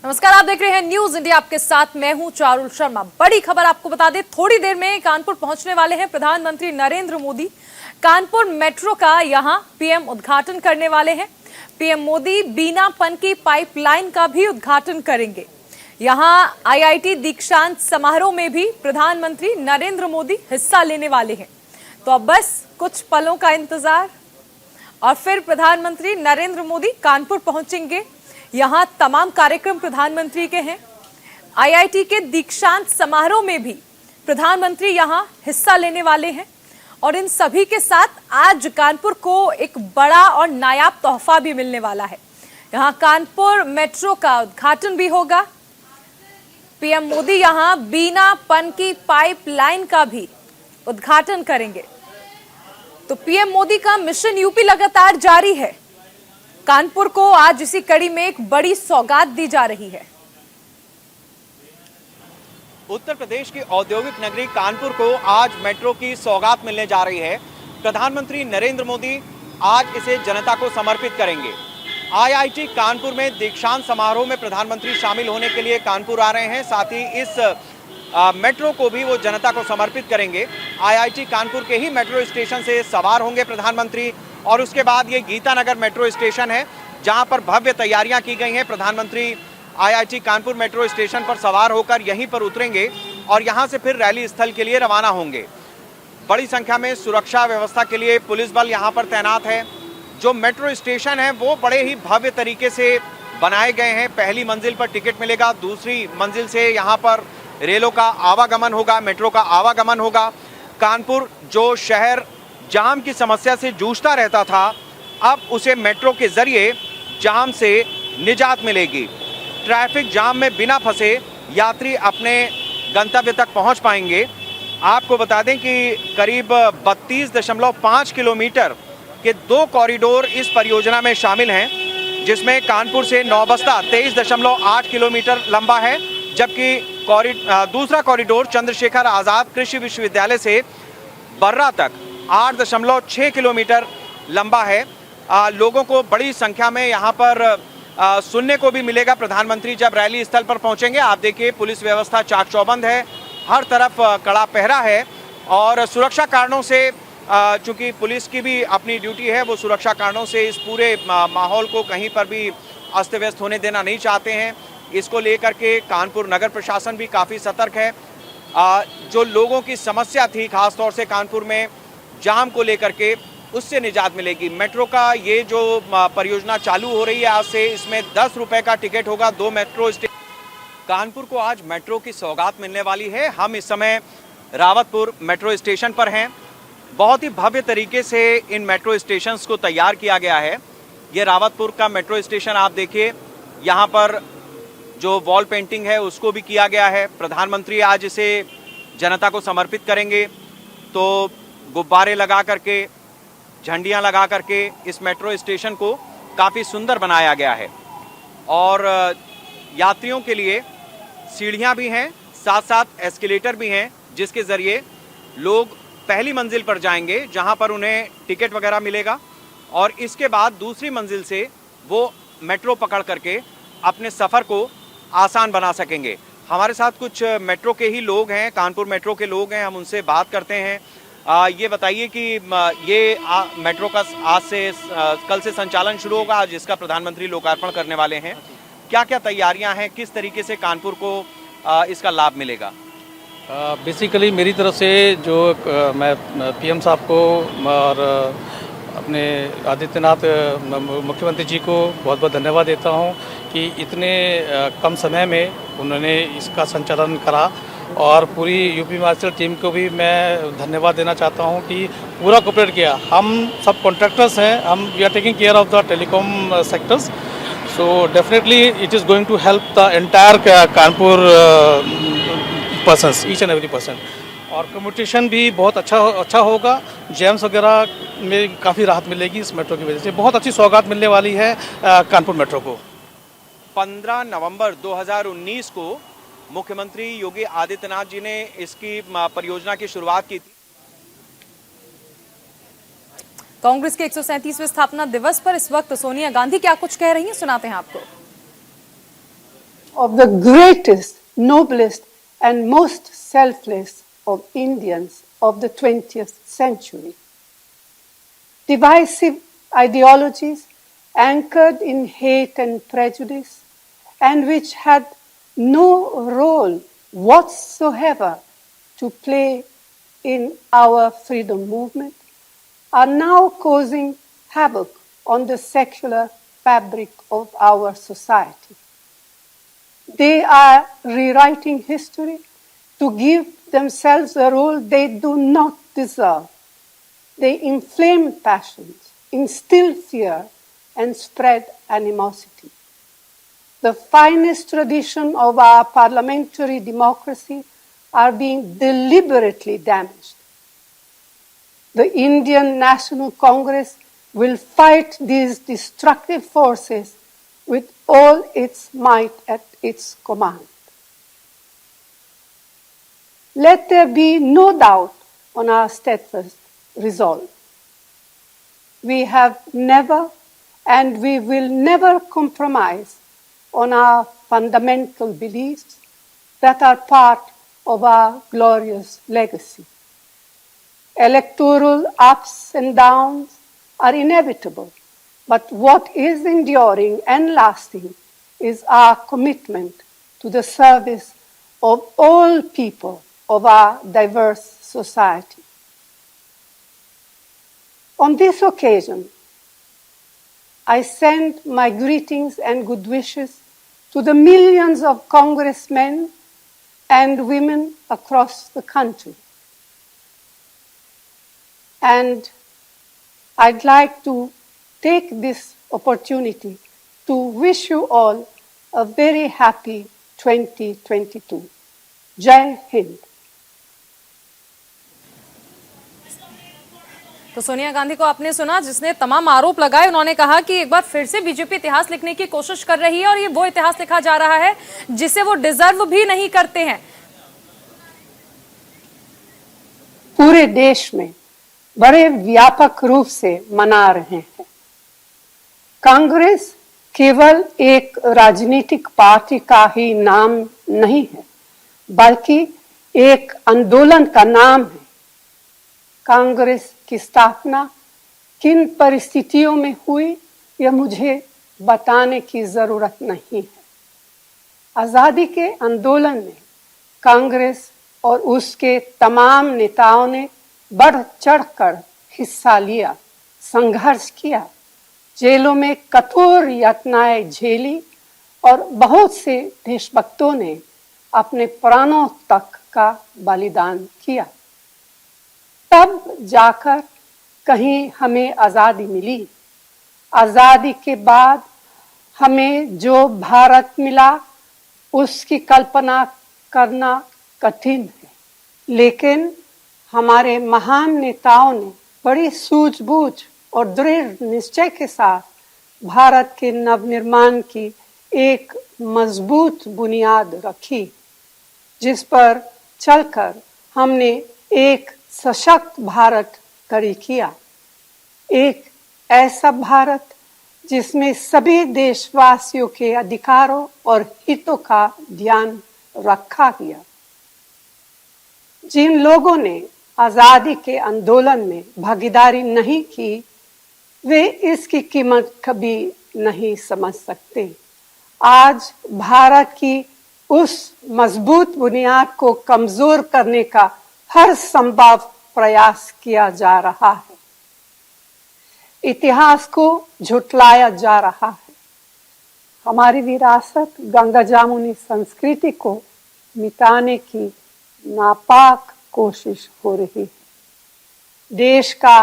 नमस्कार, आप देख रहे हैं न्यूज इंडिया। आपके साथ मैं हूं चारुल शर्मा। बड़ी खबर आपको बता दें, थोड़ी देर में कानपुर पहुंचने वाले हैं प्रधानमंत्री नरेंद्र मोदी। कानपुर मेट्रो का यहां पीएम उद्घाटन करने वाले हैं। पीएम मोदी बीना पनकी पाइपलाइन का भी उद्घाटन करेंगे। यहां आईआईटी दीक्षांत समारोह में भी प्रधानमंत्री नरेंद्र मोदी हिस्सा लेने वाले हैं। तो अब बस कुछ पलों का इंतजार और फिर प्रधानमंत्री नरेंद्र मोदी कानपुर पहुंचेंगे। यहां तमाम कार्यक्रम प्रधानमंत्री के हैं। आईआईटी के दीक्षांत समारोह में भी प्रधानमंत्री यहां हिस्सा लेने वाले हैं और इन सभी के साथ आज कानपुर को एक बड़ा और नायाब तोहफा भी मिलने वाला है। यहां कानपुर मेट्रो का उद्घाटन भी होगा। पीएम मोदी यहां बीना पनकी पाइपलाइन का भी उद्घाटन करेंगे। तो पीएम मोदी का मिशन यूपी लगातार जारी है। कानपुर को आज इसी कड़ी में एक बड़ी सौगात दी जा रही है। उत्तर प्रदेश की औद्योगिक नगरी कानपुर को आज मेट्रो की सौगात मिलने जा रही है। प्रधानमंत्री नरेंद्र मोदी आज इसे जनता को समर्पित करेंगे। आईआईटी कानपुर में दीक्षांत समारोह में प्रधानमंत्री शामिल होने के लिए कानपुर आ रहे हैं। साथ ही इस मेट्रो को भी वो जनता को समर्पित करेंगे। आईआईटी कानपुर के ही मेट्रो स्टेशन से सवार होंगे प्रधानमंत्री और उसके बाद ये गीतानगर मेट्रो स्टेशन है जहां पर भव्य तैयारियां की गई हैं। प्रधानमंत्री आईआईटी कानपुर मेट्रो स्टेशन पर सवार होकर यहीं पर उतरेंगे और यहां से फिर रैली स्थल के लिए रवाना होंगे। बड़ी संख्या में सुरक्षा व्यवस्था के लिए पुलिस बल यहां पर तैनात है। जो मेट्रो स्टेशन है वो बड़े ही भव्य तरीके से बनाए गए हैं। पहली मंजिल पर टिकट मिलेगा, दूसरी मंजिल से यहाँ पर रेलों का आवागमन होगा, मेट्रो का आवागमन होगा। कानपुर जो शहर जाम की समस्या से जूझता रहता था, अब उसे मेट्रो के जरिए जाम से निजात मिलेगी। ट्रैफिक जाम में बिना फंसे यात्री अपने गंतव्य तक पहुंच पाएंगे। आपको बता दें कि करीब 32.5 किलोमीटर के 2 कॉरिडोर इस परियोजना में शामिल हैं, जिसमें कानपुर से नौबस्ता 23.8 किलोमीटर लंबा है, जबकि दूसरा कॉरिडोर चंद्रशेखर आजाद कृषि विश्वविद्यालय से बर्रा तक 8.6 किलोमीटर लंबा है। लोगों को बड़ी संख्या में यहाँ पर सुनने को भी मिलेगा प्रधानमंत्री जब रैली स्थल पर पहुँचेंगे। आप देखिए पुलिस व्यवस्था चाक चौबंद है, हर तरफ कड़ा पहरा है और सुरक्षा कारणों से चूंकि पुलिस की भी अपनी ड्यूटी है, वो सुरक्षा कारणों से इस पूरे माहौल को कहीं पर भी अस्त व्यस्त होने देना नहीं चाहते हैं। इसको लेकर के कानपुर नगर प्रशासन भी काफ़ी सतर्क है। जो लोगों की समस्या थी खासतौर से कानपुर में जाम को लेकर के, उससे निजात मिलेगी। मेट्रो का ये जो परियोजना चालू हो रही है आज से, इसमें 10 रुपये का टिकट होगा 2 मेट्रो स्टेशन। कानपुर को आज मेट्रो की सौगात मिलने वाली है। हम इस समय रावतपुर मेट्रो स्टेशन पर हैं। बहुत ही भव्य तरीके से इन मेट्रो स्टेशंस को तैयार किया गया है। ये रावतपुर का मेट्रो स्टेशन आप देखिए, यहाँ पर जो वॉल पेंटिंग है उसको भी किया गया है। प्रधानमंत्री आज इसे जनता को समर्पित करेंगे, तो गुब्बारे लगा करके, झंडियाँ लगा करके इस मेट्रो स्टेशन को काफ़ी सुंदर बनाया गया है और यात्रियों के लिए सीढ़ियाँ भी हैं, साथ साथ एस्केलेटर भी हैं, जिसके ज़रिए लोग पहली मंजिल पर जाएंगे जहां पर उन्हें टिकट वगैरह मिलेगा और इसके बाद दूसरी मंजिल से वो मेट्रो पकड़ करके अपने सफ़र को आसान बना सकेंगे। हमारे साथ कुछ मेट्रो के ही लोग हैं, कानपुर मेट्रो के लोग हैं, हम उनसे बात करते हैं। ये बताइए कि ये मेट्रो का आज से कल से संचालन शुरू होगा, आज इसका प्रधानमंत्री लोकार्पण करने वाले हैं। क्या क्या तैयारियां हैं, किस तरीके से कानपुर को इसका लाभ मिलेगा? बेसिकली मेरी तरफ से जो मैं पीएम साहब को और अपने आदित्यनाथ मुख्यमंत्री जी को बहुत बहुत धन्यवाद देता हूं कि इतने कम समय में उन्होंने इसका संचालन करा और पूरी यूपी हिमाचल टीम को भी मैं धन्यवाद देना चाहता हूं कि पूरा कोऑपरेट किया। हम सब कॉन्ट्रैक्टर्स हैं, हम we are taking care of the telecom sectors, so definitely it is going to help the entire Kanpur persons, each and every person. और कम्यूटेशन भी बहुत अच्छा होगा। जैम्स वगैरह में काफ़ी राहत मिलेगी इस मेट्रो की वजह से। बहुत अच्छी सौगात मिलने वाली है कानपुर मेट्रो को। 15 नवंबर 2019 को मुख्यमंत्री योगी आदित्यनाथ जी ने इसकी परियोजना की शुरुआत की थी। कांग्रेस के 137वें स्थापना दिवस पर इस वक्त सोनिया गांधी क्या कुछ कह रही हैं, सुनाते हैं आपको। of the greatest, noblest, and most selfless of Indians of the 20th century. Divisive ideologies anchored in hate and prejudice, and which had no role whatsoever to play in our freedom movement, are now causing havoc on the secular fabric of our society. They are rewriting history to give themselves a role they do not deserve. They inflame passions, instill fear, and spread animosity. The finest tradition of our parliamentary democracy are being deliberately damaged. The Indian National Congress will fight these destructive forces with all its might at its command. Let there be no doubt on our steadfast resolve. We have never and we will never compromise on our fundamental beliefs that are part of our glorious legacy. Electoral ups and downs are inevitable, but what is enduring and lasting is our commitment to the service of all people of our diverse society. On this occasion, I send my greetings and good wishes to the millions of congressmen and women across the country. And I'd like to take this opportunity to wish you all a very happy 2022. Jai Hind. तो सोनिया गांधी को आपने सुना, जिसने तमाम आरोप लगाए। उन्होंने कहा कि एक बार फिर से बीजेपी इतिहास लिखने की कोशिश कर रही है और ये वो इतिहास लिखा जा रहा है जिसे वो डिजर्व भी नहीं करते हैं। पूरे देश में बड़े व्यापक रूप से मना रहे हैं। कांग्रेस केवल एक राजनीतिक पार्टी का ही नाम नहीं है, बल्कि एक आंदोलन का नाम है। कांग्रेस की स्थापना किन परिस्थितियों में हुई, यह मुझे बताने की जरूरत नहीं है। आजादी के आंदोलन में कांग्रेस और उसके तमाम नेताओं ने बढ़ चढ़कर हिस्सा लिया, संघर्ष किया, जेलों में कठोर यातनाएं झेली और बहुत से देशभक्तों ने अपने प्राणों तक का बलिदान किया। तब जाकर कहीं हमें आजादी मिली। आजादी के बाद हमें जो भारत मिला उसकी कल्पना करना कठिन है, लेकिन हमारे महान नेताओं ने बड़ी सूझबूझ और दृढ़ निश्चय के साथ भारत के नवनिर्माण की एक मजबूत बुनियाद रखी, जिस पर चलकर हमने एक सशक्त भारत खड़ी किया। एक ऐसा भारत जिसमें सभी देशवासियों के अधिकारों और हितों का ध्यान रखा गया। जिन लोगों ने आजादी के आंदोलन में भागीदारी नहीं की, वे इसकी कीमत कभी नहीं समझ सकते। आज भारत की उस मजबूत बुनियाद को कमजोर करने का हर संभव प्रयास किया जा रहा है। इतिहास को झुठलाया जा रहा है। हमारी विरासत गंगा जामुनी संस्कृति को मिटाने की नापाक कोशिश हो रही है। देश का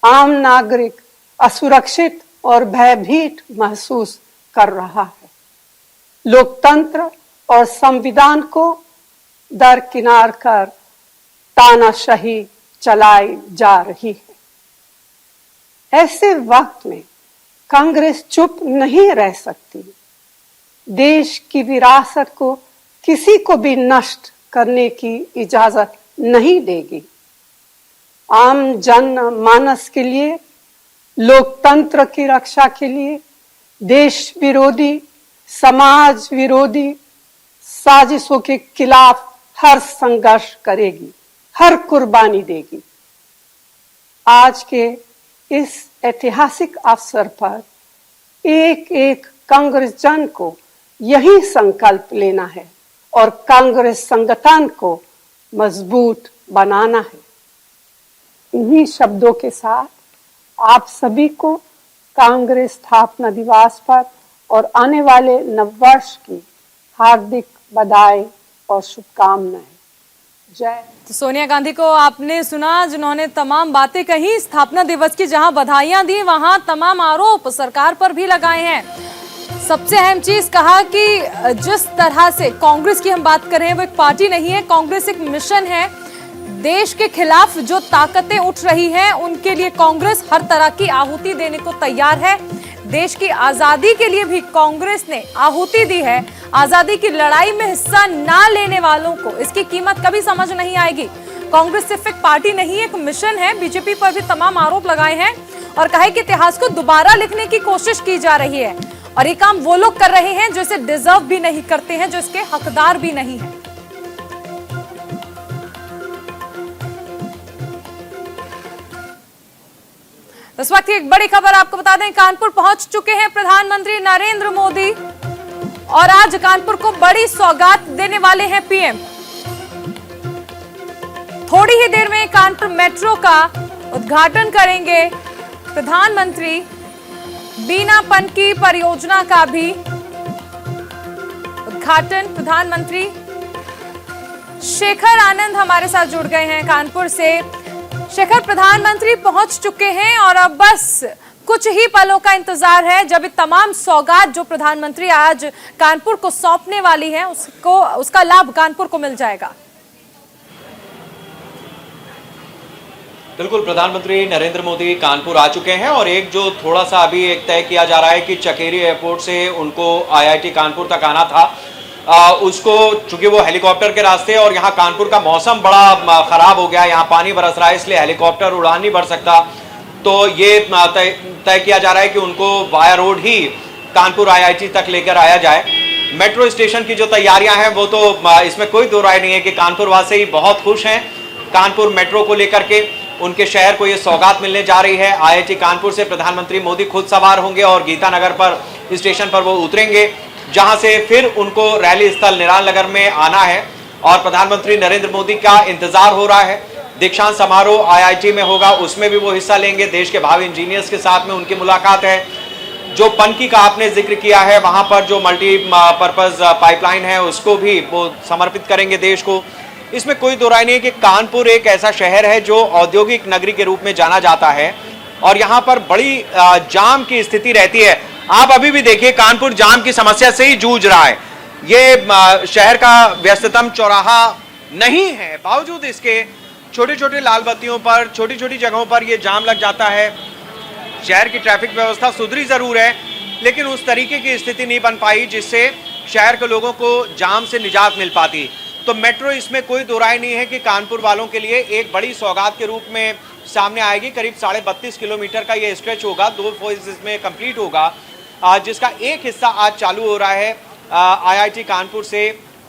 आम नागरिक असुरक्षित और भयभीत महसूस कर रहा है। लोकतंत्र और संविधान को दरकिनार कर तानाशाही चलाई जा रही है। ऐसे वक्त में कांग्रेस चुप नहीं रह सकती। देश की विरासत को किसी को भी नष्ट करने की इजाजत नहीं देगी। आम जन मानस के लिए, लोकतंत्र की रक्षा के लिए देश विरोधी, समाज विरोधी साजिशों के खिलाफ हर संघर्ष करेगी, हर कुर्बानी देगी। आज के इस ऐतिहासिक अवसर पर एक एक कांग्रेस जन को यही संकल्प लेना है और कांग्रेस संगठन को मजबूत बनाना है। इन्हीं शब्दों के साथ आप सभी को कांग्रेस स्थापना दिवस पर और आने वाले नववर्ष की हार्दिक बधाई और शुभकामनाएं। जय। तो सोनिया गांधी को आपने सुना, जिन्होंने तमाम बातें कही स्थापना दिवस की, जहां बधाइयां दी वहां तमाम आरोप सरकार पर भी लगाए हैं। सबसे अहम चीज कहा कि जिस तरह से कांग्रेस की हम बात कर रहे हैं वो एक पार्टी नहीं है, कांग्रेस एक मिशन है। देश के खिलाफ जो ताकतें उठ रही हैं उनके लिए कांग्रेस हर तरह की आहुति देने को तैयार है। देश की आजादी के लिए भी कांग्रेस ने आहुति दी है। आजादी की लड़ाई में हिस्सा ना लेने वालों को इसकी कीमत कभी समझ नहीं आएगी। कांग्रेस सिर्फ एक पार्टी नहीं, एक मिशन है। बीजेपी पर भी तमाम आरोप लगाए हैं और कहा कि इतिहास को दोबारा लिखने की कोशिश की जा रही है और ये काम वो लोग कर रहे हैं जो इसे डिजर्व भी नहीं करते हैं, जो इसके हकदार भी नहीं है। इस वक्त एक बड़ी खबर आपको बता दें, कानपुर पहुंच चुके हैं प्रधानमंत्री नरेंद्र मोदी और आज कानपुर को बड़ी सौगात देने वाले हैं पीएम। थोड़ी ही देर में कानपुर मेट्रो का उद्घाटन करेंगे प्रधानमंत्री। बीना पनकी परियोजना का भी उद्घाटन प्रधानमंत्री। शेखर आनंद हमारे साथ जुड़ गए हैं कानपुर से। शेखर, प्रधानमंत्री पहुंच चुके हैं और अब बस कुछ ही पलों का इंतजार है जब ये तमाम सौगात जो प्रधानमंत्री आज कानपुर को सौंपने वाली है उसका लाभ कानपुर को मिल जाएगा। बिल्कुल, प्रधानमंत्री नरेंद्र मोदी कानपुर आ चुके हैं और एक जो थोड़ा सा अभी एक तय किया जा रहा है कि चकेरी एयरपोर्ट से उनको आईआईटी कानपुर तक आना था, उसको चूंकि वो हेलीकॉप्टर के रास्ते और यहाँ कानपुर का मौसम बड़ा खराब हो गया, यहाँ पानी बरस रहा है, इसलिए हेलीकॉप्टर उड़ान नहीं भर सकता। तो ये तय किया जा रहा है कि उनको वाया रोड ही कानपुर आईआईटी तक लेकर आया जाए। मेट्रो स्टेशन की जो तैयारियां हैं वो तो इसमें कोई दो राय नहीं है कि कानपुर वासी बहुत खुश हैं। कानपुर मेट्रो को लेकर के उनके शहर को ये सौगात मिलने जा रही है। आईआईटी कानपुर से प्रधानमंत्री मोदी खुद सवार होंगे और गीतानगर पर स्टेशन पर वो उतरेंगे, जहां से फिर उनको रैली स्थल निराल नगर में आना है और प्रधानमंत्री नरेंद्र मोदी का इंतजार हो रहा है। दीक्षांत समारोह आईआईटी में होगा, उसमें भी वो हिस्सा लेंगे। देश के भावी इंजीनियर्स के साथ में उनकी मुलाकात है। जो पनकी का आपने जिक्र किया है, वहां पर जो मल्टीपर्पज पाइपलाइन है उसको भी वो समर्पित करेंगे देश को। इसमें कोई दो राय नहीं है कि कानपुर एक ऐसा शहर है जो औद्योगिक नगरी के रूप में जाना जाता है और यहाँ पर बड़ी जाम की स्थिति रहती है। आप अभी भी देखिए, कानपुर जाम की समस्या से ही जूझ रहा है। ये शहर का व्यस्ततम चौराहा नहीं है, बावजूद इसके छोटे छोटे लाल बत्तियों पर, छोटी छोटी जगहों पर ये जाम लग जाता है। शहर की ट्रैफिक व्यवस्था सुधरी जरूर है, लेकिन उस तरीके की स्थिति नहीं बन पाई जिससे शहर के लोगों को जाम से निजात मिल पाती। तो मेट्रो, इसमें कोई दो राय नहीं है कि कानपुर वालों के लिए एक बड़ी सौगात के रूप में सामने आएगी। करीब 32.5 किलोमीटर का ये स्ट्रेच होगा, 2 फेजेस में कंप्लीट होगा, जिसका एक हिस्सा आज चालू हो रहा है आईआईटी कानपुर से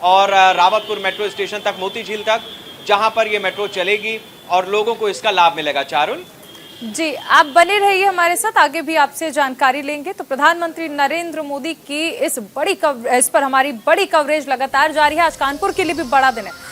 और रावतपुर मेट्रो स्टेशन तक, मोती झील तक, जहां पर ये मेट्रो चलेगी और लोगों को इसका लाभ मिलेगा। चारुल जी, आप बने रहिए हमारे साथ, आगे भी आपसे जानकारी लेंगे। तो प्रधानमंत्री नरेंद्र मोदी की इस पर हमारी बड़ी कवरेज लगातार जारी है। आज कानपुर के लिए भी बड़ा दिन है।